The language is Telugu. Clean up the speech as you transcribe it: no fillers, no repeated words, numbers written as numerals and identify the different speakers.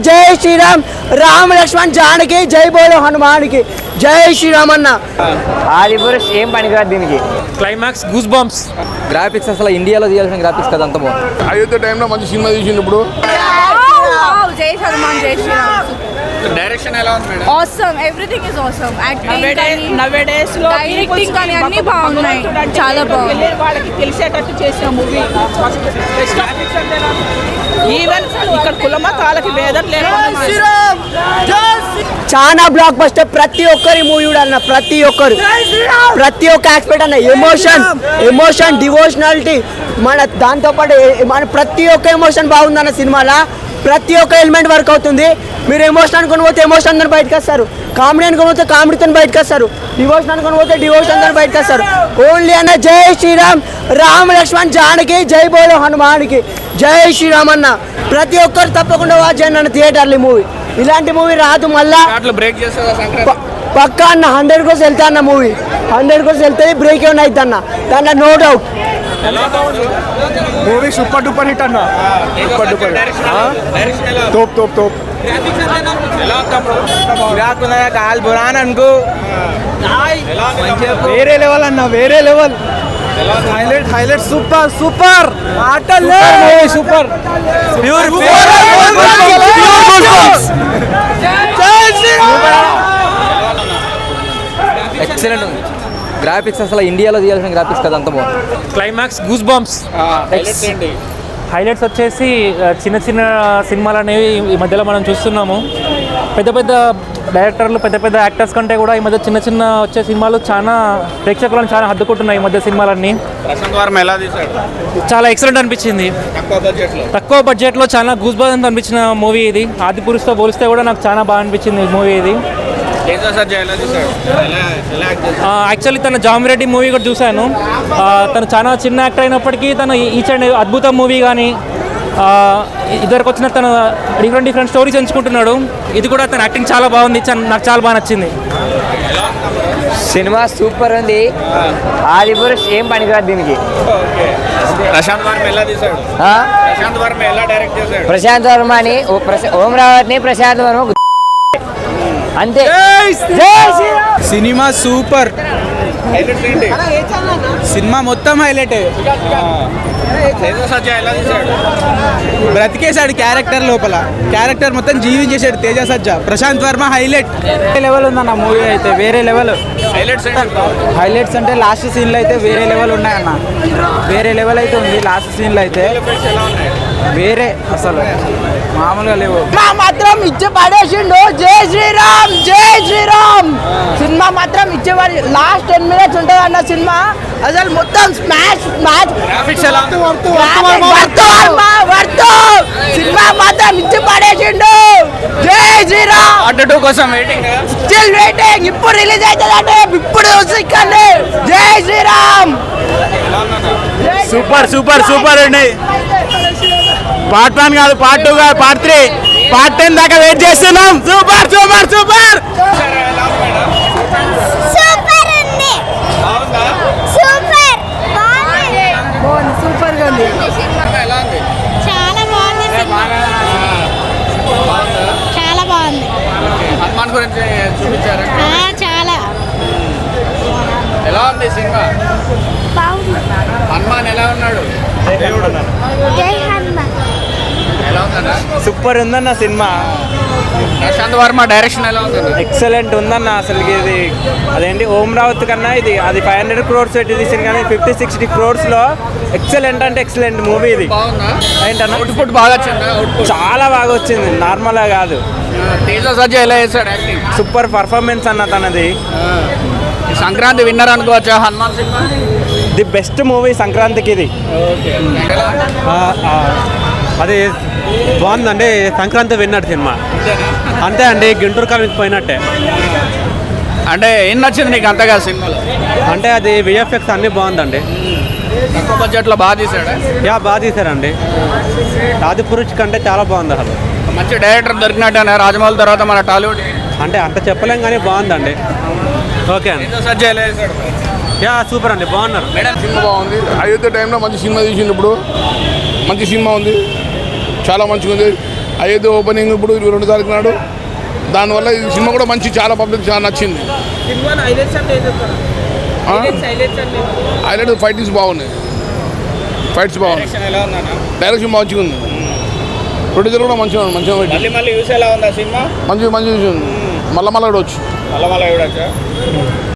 Speaker 1: జై శ్రీరామ్. రామ్ లక్ష్మణ్ జానకి జై బోలో హనుమాన్కి జై శ్రీరామ్ అన్న.
Speaker 2: ఆదిపురుష్ ఏం పనికిరాదు దీనికి.
Speaker 3: Climax goose bumps.
Speaker 2: గ్రాఫిక్స్ అసలు ఇండియాలో తీయాల్సిన గ్రాఫిక్స్ కదా అంత బాగుంది.
Speaker 4: అయోధ్య టైంలో మంచి సినిమా తీసిండు ఇప్పుడు.
Speaker 5: జై హనుమాన్ జై శ్రీరామ్.
Speaker 3: డైరెక్షన్ ఎలా ఉంది madam?
Speaker 5: Awesome, everything is awesome. Acting
Speaker 6: nowadays లో
Speaker 5: డైరెక్టింగ్ కానీ అన్ని బాగున్నాయి, చాలా బాగుంది.
Speaker 6: వాళ్ళకి తెలిసేటట్టు చేసిన మూవీ. ఈవెన్ ఇక్కడ కులమతాలకి భేదం లేకుండా
Speaker 1: చాలా బ్లాక్ బస్టర్. ప్రతి ఒక్కరి మూవీ అన్న, ప్రతి ఒక్క ఆస్పెక్ట్ అన్న, ఎమోషన్ డివోషనాలిటీ, మన దాంతోపాటు మన ప్రతి ఒక్క ఎమోషన్ బాగుందన్న సినిమాలో. ప్రతి ఒక్క ఎలిమెంట్ వర్క్ అవుతుంది. మీరు ఎమోషన్ అనుకుని పోతే ఎమోషన్ తో బయటకు వస్తారు, కామెడీ అనుకుని పోతే కామెడీతో బయటకు వస్తారు, డివోషన్ అనుకుని పోతే డివోషన్ తో బయటకు వస్తారు. ఓన్లీ అన్న జై శ్రీరామ్. రామ్ లక్ష్మణ్ జానకి జై బోలో హనుమాన్కి జై శ్రీరామ్ అన్న. ప్రతి ఒక్కరు తప్పకుండా వాచ్ చేయండి అన్న థియేటర్లో. మూవీ ఇలాంటి మూవీ రాదు మళ్ళా. పక్కా అన్న 100 కోర్స్ వెళ్తా అన్న. మూవీ 100 కోర్స్ వెళ్తుంది, బ్రేక్ ఏమైనా అవుతుంది అన్న, దాంట్లో no doubt.
Speaker 4: Movie super duper hit అన్న. సూపర్ డూపర్ తోప్ తోప్ తోప్.
Speaker 2: కాల్ బురాన్ అనుకో,
Speaker 1: వేరే లెవెల్ అన్న, వేరే level. Highlight super super super
Speaker 2: excellent ఉంది. గ్రాఫిక్స్ అసలు ఇండియాలో తీయాల్సిన గ్రాఫిక్స్ కదా అంత బాగుంది.
Speaker 3: Climax goose bumps. హైలైట్స్ వచ్చేసి చిన్న చిన్న సినిమాలు అనేవి ఈ మధ్యలో మనం చూస్తున్నాము. పెద్ద పెద్ద డైరెక్టర్లు, పెద్ద పెద్ద యాక్టర్స్ కంటే కూడా ఈ మధ్య చిన్న చిన్న వచ్చే సినిమాలు చాలా ప్రేక్షకులను చాలా హద్దుకుంటున్నాయి. ఈ మధ్య సినిమాలన్నీ చాలా ఎక్సలెంట్ అనిపించింది. తక్కువ బడ్జెట్లో చాలా గూస్ బంప్స్ అనిపించిన మూవీ ఇది. ఆదిపురుష్తో పోలిస్తే కూడా నాకు చాలా బాగా అనిపించింది మూవీ ఇది. యాక్చువల్లీ తన జామిరెడ్డి మూవీ కూడా చూశాను. తను చాలా చిన్న యాక్టర్ అయినప్పటికీ తను ఈచ్ అండ్ అద్భుతం మూవీ కానీ ఇద్దరికి వచ్చిన తను డిఫరెంట్ స్టోరీస్ ఎంచుకుంటున్నాడు. ఇది కూడా తన యాక్టింగ్ చాలా బాగుంది, నాకు చాలా బాగా నచ్చింది.
Speaker 2: సినిమా సూపర్ ఉంది. ఆదిపురుష్ ఏం పనికిరాదు దీనికి. ప్రశాంత్ వర్మ అని ఓం రావత్ని ప్రశాంత్ వర్మ అంతే.
Speaker 7: Cinema super. సినిమా మొత్తం హైలైట్. బ్రతికేశాడు క్యారెక్టర్, లోపల క్యారెక్టర్ మొత్తం జీవించేశాడు తేజ సజ్జ. ప్రశాంత్ వర్మ హైలైట్. లెవెల్ ఉందన్న మూవీ అయితే, వేరే లెవెల్. హైలైట్స్ అంటే లాస్ట్ సీన్లో అయితే వేరే లెవెల్ ఉన్నాయన్న, వేరే లెవెల్ అయితే ఉంది. లాస్ట్ సీన్లో అయితే వేరే, అసలు మామూలుగా లేవు.
Speaker 1: మాత్రం ఇచ్చి పడేసిండు. జై శ్రీరామ్ జై శ్రీరామ్. సినిమా మాత్రం ఇచ్చేవాడి. లాస్ట్ 10 minutes ఉంటుంది అన్న సినిమా. అసలు మొత్తం స్మాష్ మ్యాచ్. సినిమా మాత్రం ఇచ్చి పడేసిండు. జై శ్రీరామ్.
Speaker 3: పార్ట్ 2 కోసం
Speaker 1: స్టిల్ వెయిటింగ్. ఇప్పుడు రిలీజ్ అవుతుంది అంటే ఇప్పుడు ఇక్కడ. జై శ్రీరామ్.
Speaker 7: సూపర్ సూపర్ సూపర్ అండి. పార్ట్ 1 కాదు, పార్ట్ 2 కాదు, పార్ట్ 3, పార్ట్ 10 దాకా వెయిట్ చేస్తున్నాం. Super super super.
Speaker 5: సూపర్ గా ఉంది.
Speaker 8: చాలా బాగుంది సినిమా, చాలా బాగుంది.
Speaker 3: హనుమాన్ గురించి చూపించారు.
Speaker 8: చాలా
Speaker 3: ఎలా ఉంది సినిమా?
Speaker 8: బాగుంది.
Speaker 3: హనుమాన్ ఎలా ఉన్నాడు?
Speaker 8: జై హనుమాన్.
Speaker 3: ఎలా ఉందన్న?
Speaker 7: సూపర్ ఉందన్న సినిమా.
Speaker 3: ప్రశాంత్ వర్మ డైరెక్షన్ ఎలా ఉంది?
Speaker 7: ఎక్సలెంట్ ఉందన్న. అసలు ఇది అదేంటి ఓం రావత్ కన్నా ఇది 500 crores పెట్టి తీసింది, కానీ 50-60 crores లో ఎక్సలెంట్ అంటే ఎక్సలెంట్ మూవీ ఇది. ఏంటన్నా
Speaker 3: అవుట్పుట్ బాగా వచ్చిందా?
Speaker 7: చాలా బాగా వచ్చింది, నార్మల్గా కాదు.
Speaker 3: తేజ సజ్జ ఎలా చేశాడు యాక్టింగ్?
Speaker 7: సూపర్ పర్ఫార్మెన్స్ అన్న తనది.
Speaker 3: సంక్రాంతి విన్నర్ అనుకోవచ్చా Hanuman cinema?
Speaker 7: The best movie సంక్రాంతికి ఇది.
Speaker 9: అది బాగుందండి. సంక్రాంతి విన్నట్టు సినిమా అంతే అండి. గుంటూరు కాలనీకి పోయినట్టే.
Speaker 3: అంటే ఏం నచ్చింది నీకు అంతగా సినిమాలో?
Speaker 9: అంటే అది విఎఫ్ఎక్స్ అన్నీ బాగుందండి.
Speaker 3: తక్కువ బడ్జెట్లో బాగా తీసాడా?
Speaker 9: బాగా తీశారండి. ఆదిపురుష్ కంటే చాలా బాగుంది. అసలు
Speaker 3: మంచి డైరెక్టర్ దొరికినట్టే రాజమౌళి తర్వాత మన టాలీవుడ్.
Speaker 9: అంటే అంత చెప్పలేం కానీ బాగుందండి. ఓకే అండి.
Speaker 3: సజ్జ ఎలా చేశాడు?
Speaker 9: సూపర్ అండి, బాగున్నారు.
Speaker 4: సినిమా బాగుంది. అయోధ్య టైంలో మంచి సినిమా తీసిండు ఇప్పుడు. మంచి సినిమా ఉంది, చాలా మంచిగా ఉంది. అయోధ్య ఓపెనింగ్ ఇప్పుడు 22 తారీఖు నాడు. దానివల్ల ఈ సినిమా కూడా మంచి చాలా పబ్లిక్ చాలా నచ్చింది. హైలైట్ ఫైటింగ్స్ బాగున్నాయి, ఫైట్స్ బాగున్నాయి, డైరెక్షన్ మంచిగా ఉంది, ప్రొడ్యూసర్ కూడా మంచిగా మంచిగా మంచిగా మంచిగా మళ్ళీ కూడా వచ్చు.